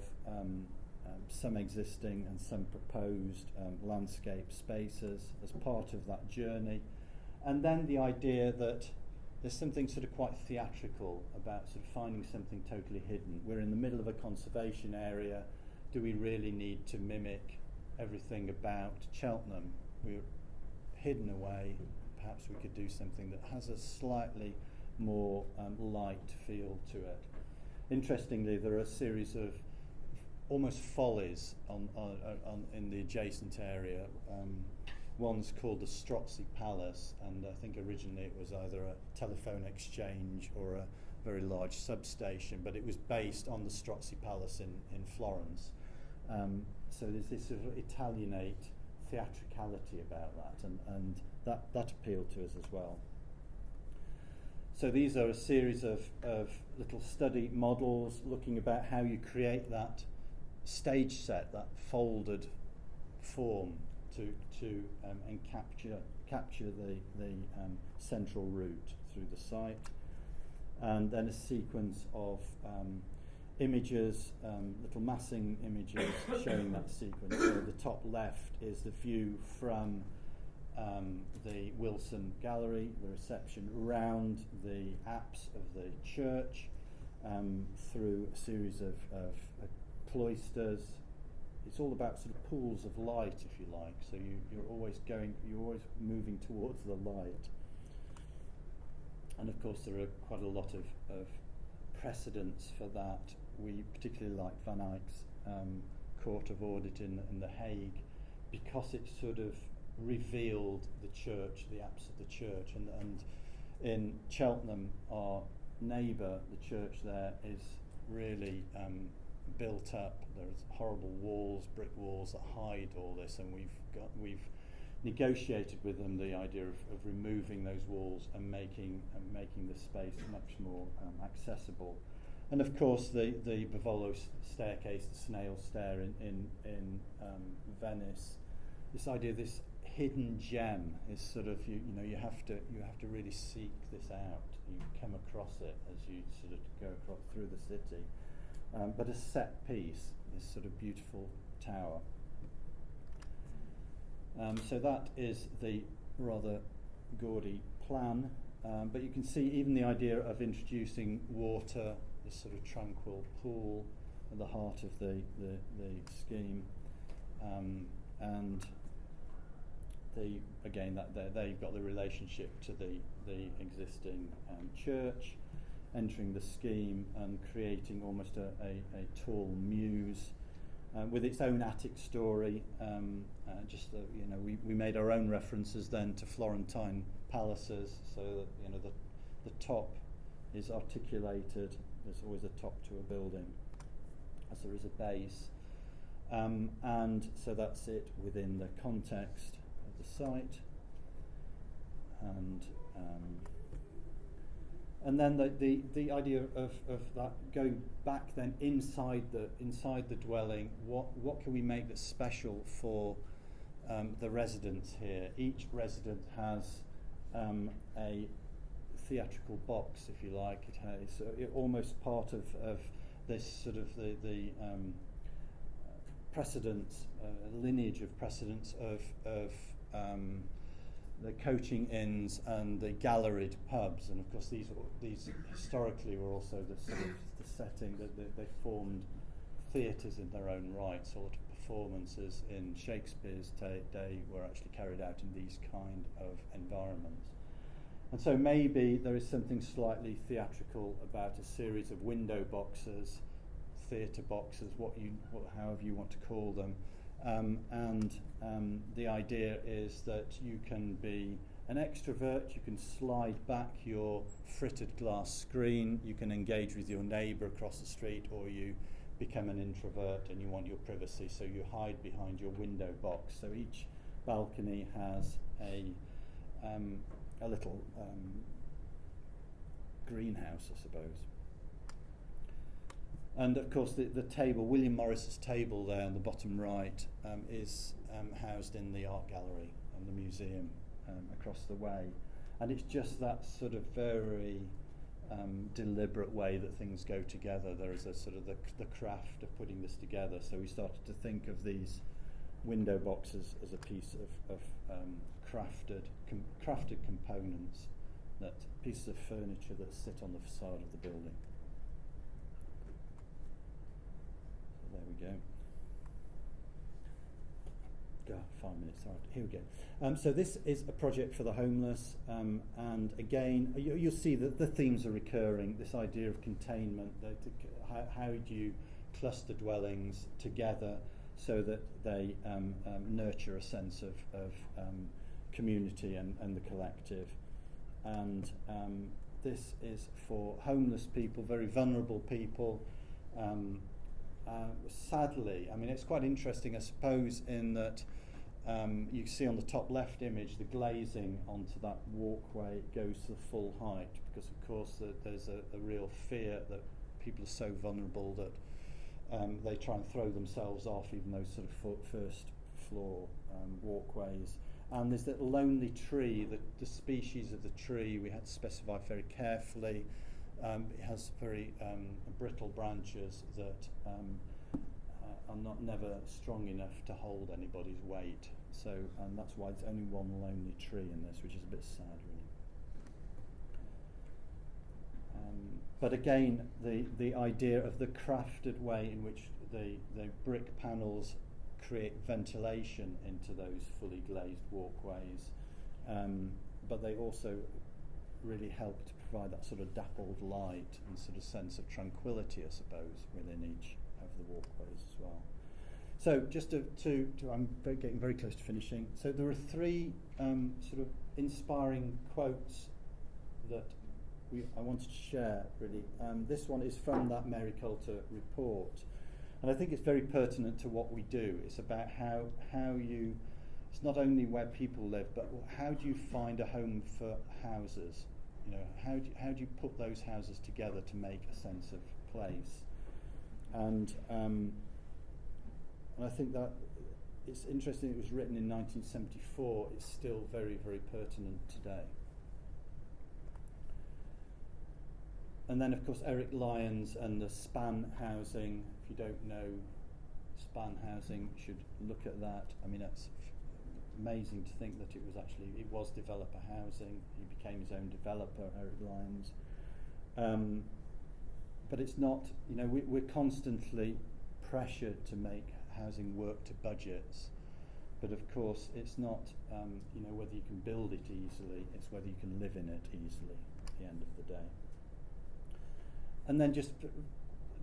some existing and some proposed landscape spaces as part of that journey. And then the idea that there's something sort of quite theatrical about sort of finding something totally hidden. We're in the middle of a conservation area. Do we really need to mimic everything about Cheltenham? We're hidden away. Perhaps we could do something that has a slightly more light feel to it. Interestingly, there are a series of almost follies in the adjacent area. One's called the Strata Palace, and I think originally it was either a telephone exchange or a very large substation, but it was based on the Strata Palace in Florence. So there's this sort of Italianate theatricality about that, and that appealed to us as well. So these are a series of little study models looking about how you create that stage set, that folded form to capture the central route through the site, and then a sequence of images, little massing images showing that sequence. So the top left is the view from the Wilson Gallery, the reception, round the apse of the church, through a series of cloisters. It's all about sort of pools of light, if you like. So you're always moving towards the light. And of course, there are quite a lot of precedents for that. We particularly like Van Eyck's Court of Audit in The Hague, because it sort of revealed the church, the apse of the church, and in Cheltenham, our neighbour, the church there, is really built up. There's horrible walls, brick walls that hide all this, and we've negotiated with them the idea of removing those walls and making the space much more accessible. And of course, the Bavolo staircase, the snail stair in Venice. This idea of this hidden gem is sort of you have to really seek this out. You come across it as you sort of go across through the city, but a set piece, this sort of beautiful tower. So that is the rather gaudy plan, but you can see even the idea of introducing water, this sort of tranquil pool at the heart of the scheme, and they've got the relationship to the existing church, entering the scheme and creating almost a tall mews with its own attic story. We made our own references then to Florentine palaces, so that the top is articulated. There's always a top to a building, as there is a base, and so that's it within the context of the site. And then the idea of that going back then inside the dwelling, what can we make that's special for the residents here? Each resident has a theatrical box, if you like. It has almost part of this sort of the precedence, lineage of precedence of the coaching inns and the galleried pubs, and of course these historically were also the sort of the setting that they formed theatres in their own right. Sort of performances in Shakespeare's day were actually carried out in these kind of environments. And so maybe there is something slightly theatrical about a series of window boxes, theatre boxes, however you want to call them. And the idea is that you can be an extrovert, you can slide back your frittered glass screen, you can engage with your neighbour across the street, or you become an introvert and you want your privacy, so you hide behind your window box. So each balcony has a little greenhouse, I suppose. And of course the table, William Morris's table there on the bottom right, is housed in the art gallery and the museum across the way. And it's just that sort of very deliberate way that things go together. There is a sort of the craft of putting this together. So we started to think of these window boxes as a piece of crafted components, that pieces of furniture that sit on the facade of the building. There we go. 5 minutes. All right, here we go. So this is a project for the homeless, and again, you'll see that the themes are recurring. This idea of containment. How do you cluster dwellings together so that they nurture a sense of community and the collective? And this is for homeless people, very vulnerable people. Sadly, I mean, it's quite interesting, I suppose, in that you see on the top left image the glazing onto that walkway goes to the full height, because of course there's a real fear that people are so vulnerable that they try and throw themselves off even those sort of first floor walkways. And there's that lonely tree, the species of the tree we had to specify very carefully. It has very brittle branches that are never strong enough to hold anybody's weight. So, and that's why there's only one lonely tree in this, which is a bit sad, really. But again, the idea of the crafted way in which the brick panels create ventilation into those fully glazed walkways, but they also really help to provide that sort of dappled light and sort of sense of tranquility, I suppose, within each of the walkways as well. So just to I'm getting very close to finishing. So there are three sort of inspiring quotes that I wanted to share, really. This one is from that Mary Coulter report, And I think it's very pertinent to what we do. It's about how you, it's not only where people live, but how do you find a home for houses? You know, how do you put those houses together to make a sense of place? And I think that it's interesting. It was written in 1974. It's still very, very pertinent today. And then, of course, Eric Lyons and the span housing. If you don't know span housing, you should look at that. I mean, it's amazing to think that it was developer housing. He became his own developer, Eric Lyons. But it's not, you know, we're constantly pressured to make housing work to budgets. But of course, it's not, you know, whether you can build it easily, it's whether you can live in it easily at the end of the day. And then just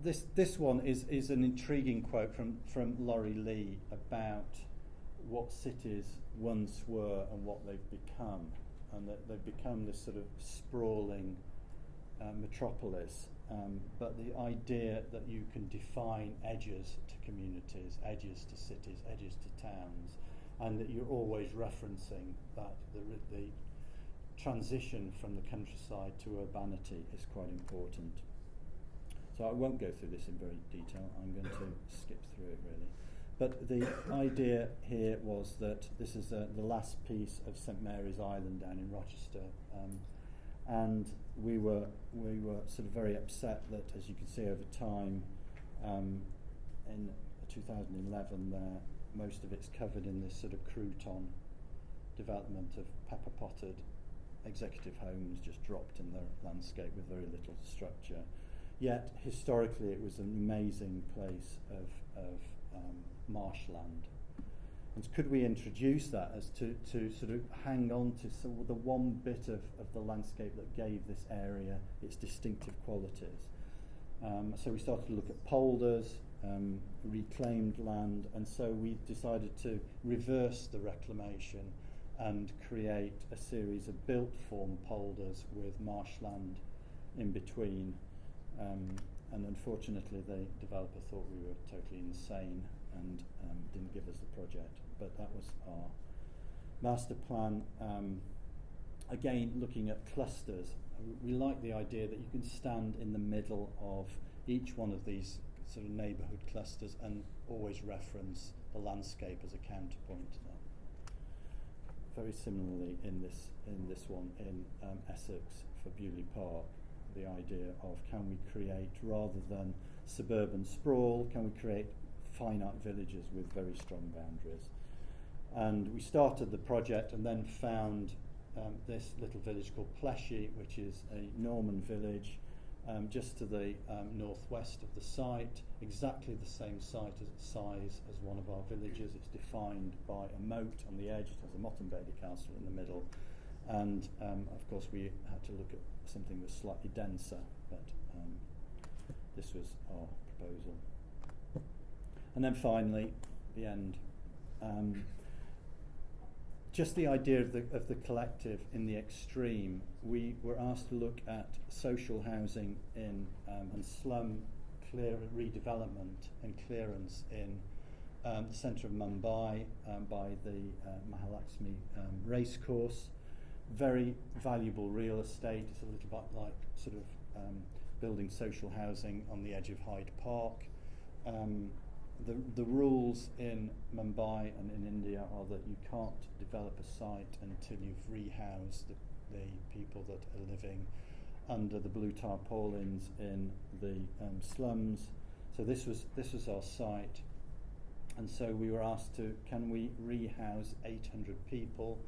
this one is an intriguing quote from Laurie Lee about what cities once were and what they've become, and that they've become this sort of sprawling metropolis. But the idea that you can define edges to communities, edges to cities, edges to towns, and that you're always referencing that the transition from the countryside to urbanity is quite important. So I won't go through this in very detail. I'm going to skip through it really. But the idea here was that this is the last piece of St Mary's Island down in Rochester, and we were sort of very upset that, as you can see over time, in 2011 there, most of it's covered in this sort of crouton development of pepper potted executive homes just dropped in the landscape with very little structure. Yet historically it was an amazing place of marshland. And could we introduce that as to sort of hang on to the one bit of the landscape that gave this area its distinctive qualities? So we started to look at polders, reclaimed land, and so we decided to reverse the reclamation and create a series of built form polders with marshland in between. And unfortunately the developer thought we were totally insane and didn't give us the project. But that was our master plan. Again, looking at clusters, we like the idea that you can stand in the middle of each one of these sort of neighbourhood clusters and always reference the landscape as a counterpoint to that. Very similarly in this one in Essex for Bewley Park, the idea of can we create, rather than suburban sprawl, can we create finite villages with very strong boundaries? And we started the project and then found this little village called Pleshy, which is a Norman village just to the northwest of the site, exactly the same size as one of our villages. It's defined by a moat on the edge. It has a Mottenbailey castle in the middle. And of course we had to look at something that was slightly denser, but this was our proposal. And then finally, the end. Just the idea of the collective in the extreme. We were asked to look at social housing and slum redevelopment and clearance in the centre of Mumbai by the Mahalakshmi racecourse. Very valuable real estate. It's a little bit like sort of building social housing on the edge of Hyde Park. The rules in Mumbai and in India are that you can't develop a site until you've rehoused the people that are living under the blue tarpaulins in the slums. So this was our site, and so we were asked to, can we rehouse 800 people?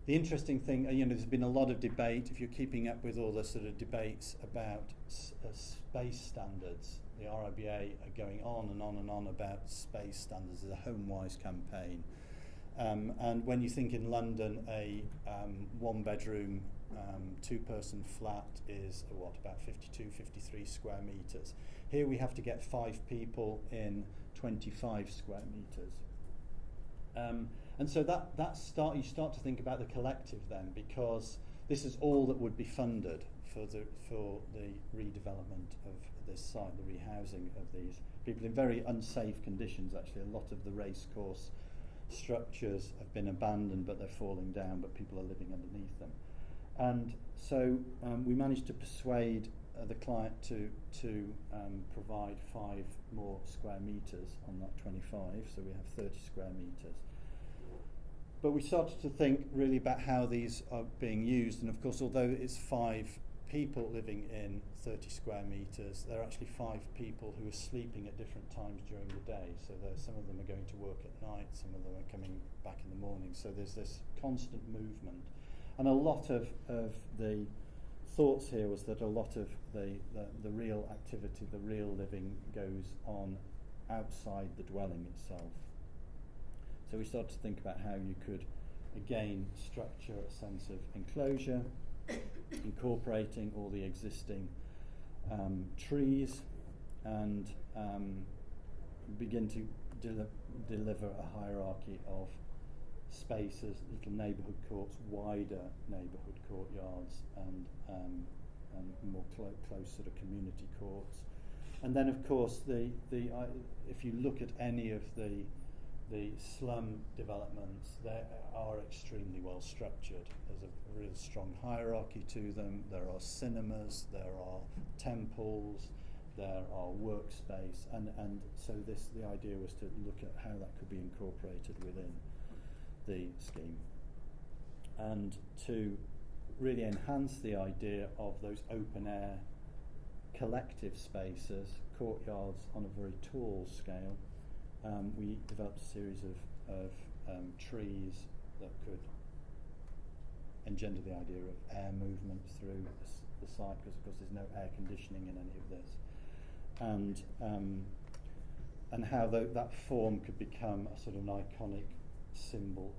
The interesting thing, there's been a lot of debate, if you're keeping up with all the sort of debates about space standards. The RIBA are going on and on and on about space standards. There's a HomeWise campaign. And when you think in London, a one-bedroom, two-person flat is, about 52, 53 square metres. Here we have to get 5 people in 25 square metres. And so you start to think about the collective then, because this is all that would be funded for the redevelopment of this site, the rehousing of these people in very unsafe conditions. Actually, a lot of the racecourse structures have been abandoned, but they're falling down, but people are living underneath them. And so we managed to persuade the client to provide 5 more square metres on that 25, so we have 30 square metres. But we started to think really about how these are being used, and of course, although it's 5 people living in 30 square metres, there are actually 5 people who are sleeping at different times during the day. So some of them are going to work at night, some of them are coming back in the morning. So there's this constant movement. And a lot of the thoughts here was that a lot of the real activity, the real living goes on outside the dwelling itself. So we started to think about how you could, again, structure a sense of enclosure, incorporating all the existing trees, and begin to deliver a hierarchy of spaces, little neighbourhood courts, wider neighbourhood courtyards, and more close sort of community courts. And then, of course, if you look at any of the slum developments, they are extremely well structured. There's a real strong hierarchy to them. There are cinemas, there are temples, there are workspace, and so the idea was to look at how that could be incorporated within the scheme, and to really enhance the idea of those open air collective spaces, courtyards on a very tall scale. We developed a series of trees that could engender the idea of air movement through the site, because of course there's no air conditioning in any of this, and how that form could become a sort of an iconic symbol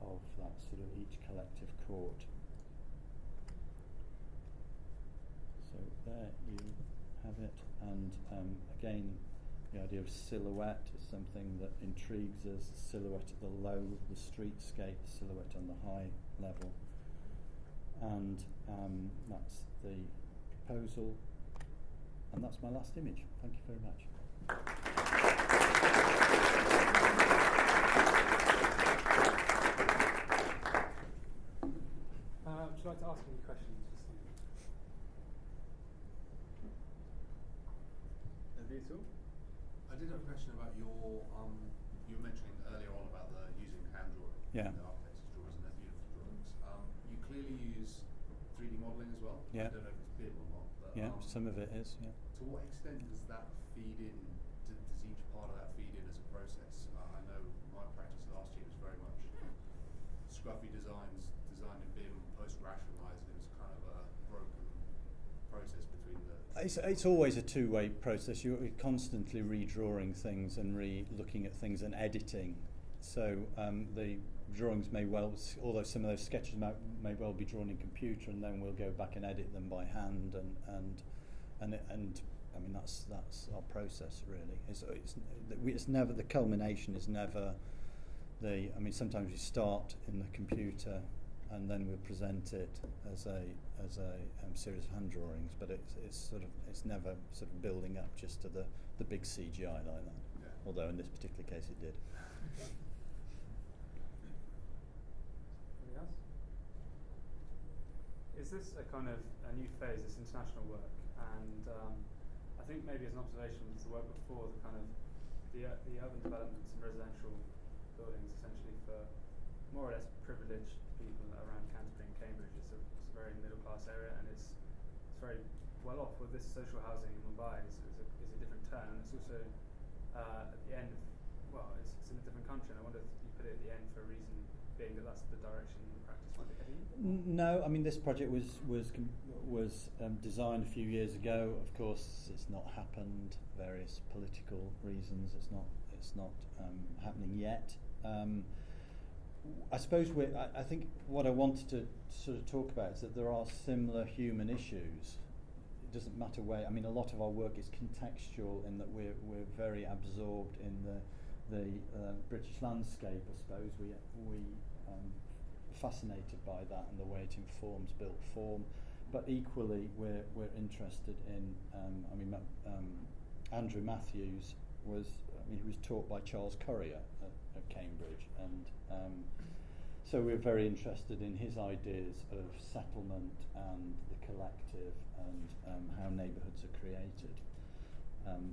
of that sort of each collective court. So there you have it, and again, the idea of silhouette is something that intrigues us. Silhouette at the low, the streetscape, silhouette on the high level, and that's the proposal, and that's my last image. Thank you very much. Would you like to ask any questions? Anybody at all? I did have a question about your, you were mentioning earlier on about using hand drawing, Yeah. the architect's drawings and their beautiful drawings. You clearly use 3D modelling as well. Yeah. I don't know if it's BIM or not. But, Yeah, some of it is, yeah. To what extent does that feed in? Does each part of that feed in as a process? I know my practice last year was very much scruffy designs, designed in BIM, post-rationalised, and it was kind of a broken process between the... It's always a two-way process. You're constantly redrawing things and looking at things and editing. So the drawings may well, although some of those sketches may well be drawn in computer, and then we'll go back and edit them by hand, and I mean that's our process really. It's never, the culmination is never I mean sometimes we start in the computer and then we'll present it as a series of hand drawings, but it's never sort of building up just to the big CGI like that. Yeah. Although in this particular case it did. Anybody else? Is this a kind of a new phase, this international work? And I think maybe as an observation of the work before, the kind of the urban developments and residential buildings essentially for more or less privileged people around Canterbury and Cambridge. It's a very middle class area, and it's very well off. With this social housing in Mumbai is a different turn, and it's also at the end. It's in a different country, and I wonder if you put it at the end for a reason, being that that's the direction the practice might be heading in. No, I mean this project was designed a few years ago. Of course, it's not happened. Various political reasons. It's not happening yet. I suppose I think what I wanted to sort of talk about is that there are similar human issues. It doesn't matter where. I mean, a lot of our work is contextual in that we're very absorbed in the British landscape. I suppose we fascinated by that and the way it informs built form, but equally we're interested in. Andrew Matthews he was taught by Charles Currier at Cambridge, and so we're very interested in his ideas of settlement and the collective and how neighbourhoods are created.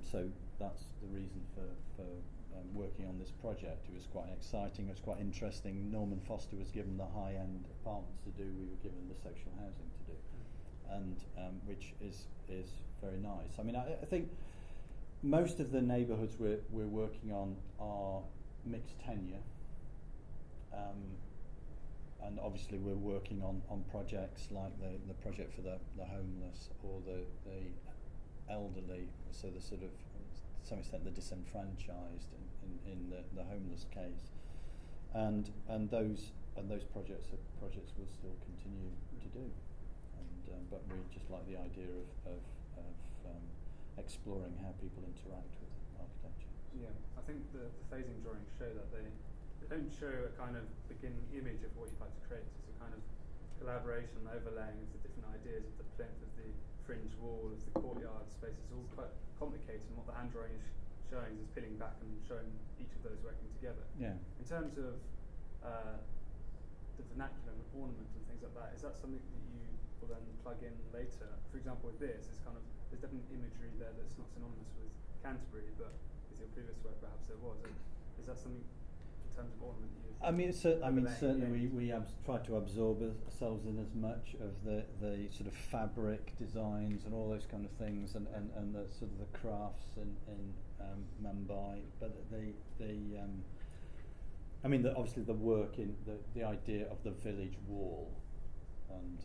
So that's the reason for working on this project. It was quite exciting, it was quite interesting. Norman Foster was given the high-end apartments to do, we were given the social housing to do, and which is very nice. I mean, I think most of the neighbourhoods we're working on are mixed tenure, and obviously we're working on projects like the project for the homeless or the elderly, so the sort of, to some extent, the disenfranchised in the homeless case, and those projects will still continue to do, and but we just like the idea of exploring how people interact with architecture. Yeah, I think the phasing drawings show that they don't show a kind of beginning image of what you'd like to create. It's a kind of collaboration, overlaying of the different ideas of the plinth, of the fringe wall, of the courtyard space. It's all quite complicated, and what the hand drawing is showing is peeling back and showing each of those working together. Yeah. In terms of the vernacular and ornament and things like that, is that something that you will then plug in later? For example, with this, it's kind of, there's definitely imagery there that's not synonymous with Canterbury, but with your previous work perhaps there was. Is that something in terms of ornament that you certainly we try to absorb ourselves in as much of the sort of fabric designs and all those kind of things, and the sort of the crafts in Mumbai, but obviously the work in the idea of the village wall and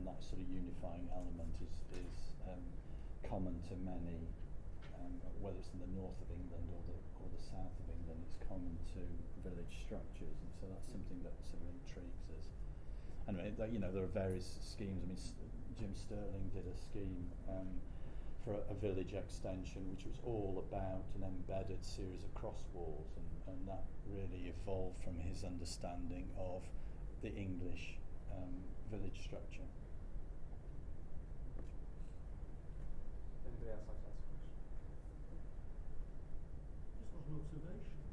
that sort of unifying element is common to many, whether it's in the north of England or the south of England. It's common to village structures, and so that's something that sort of intrigues us. Anyway, there are various schemes. I mean, Jim Sterling did a scheme for a village extension, which was all about an embedded series of cross walls, and that really evolved from his understanding of the English village structure. Anybody else like to ask a question? Just got an observation.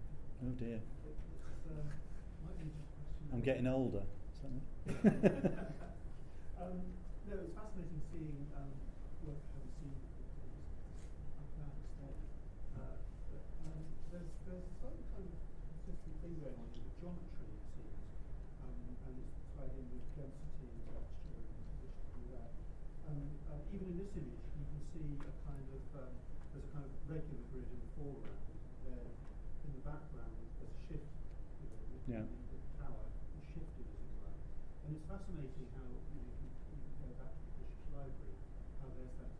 Oh dear. Might be just a question. I'm getting older. No, it's fascinating seeing work I haven't seen up now instead. There's some kind of consistent thing going on with geometry, it seems, and it's tied in with density and texture and position and that. Even in this image, you can see a kind of there's a kind of regular grid in the foreground. There, in the background, there's a shift. Yeah. The tower is shifted, as it were. And it's fascinating how you can go back to the British Library, how there's that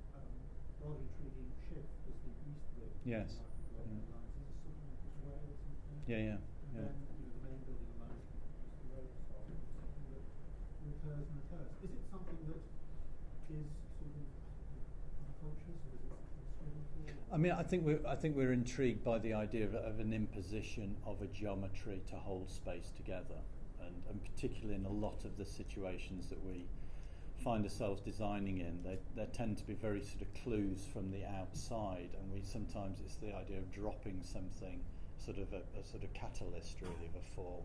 rather intriguing shift as the east wing. Yes. Lines. Is it something like this way or something? Yeah. And then the main building alone, the road and so on, is something that recurs and recurs. Is it something that is sort of unconscious, or is it I mean, I think we're intrigued by the idea of an imposition of a geometry to hold space together, and particularly in a lot of the situations that we find ourselves designing in, there tend to be very sort of clues from the outside, and sometimes it's the idea of dropping something, sort of a sort of catalyst really of a form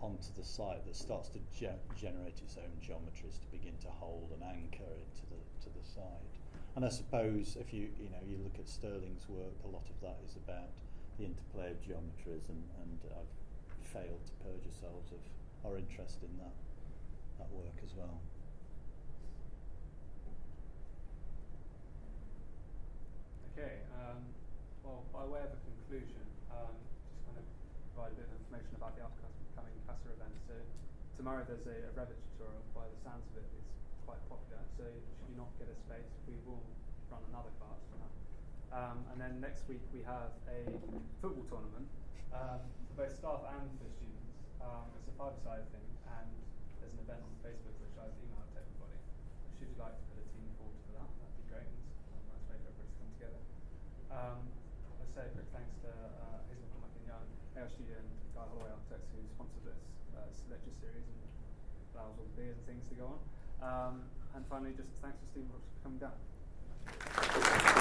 onto the site that starts to generate its own geometries to begin to hold and anchor it to the side. And I suppose if you look at Sterling's work, a lot of that is about the interplay of geometries, and I've failed to purge ourselves of our interest in that work as well. Okay, well, by way of a conclusion, just kind of provide a bit of information about the upcoming CASA event. So tomorrow there's a Revit tutorial. By the sounds of it, it's quite popular. So should you not get a space, we will run another class for that. And then next week we have a football tournament for both staff and for students. It's a five-a-side thing, and there's an event on Facebook which I've emailed to everybody. Should you like to put a team forward for that, that'd be great. It's a nice way for everybody to come together. I say a quick thanks to Hazel McKinnon, AR Studio, and Guy Holloway Architects who sponsored this lecture series and allows all the beers and things to go on. And finally, just thanks to Stephen for coming down.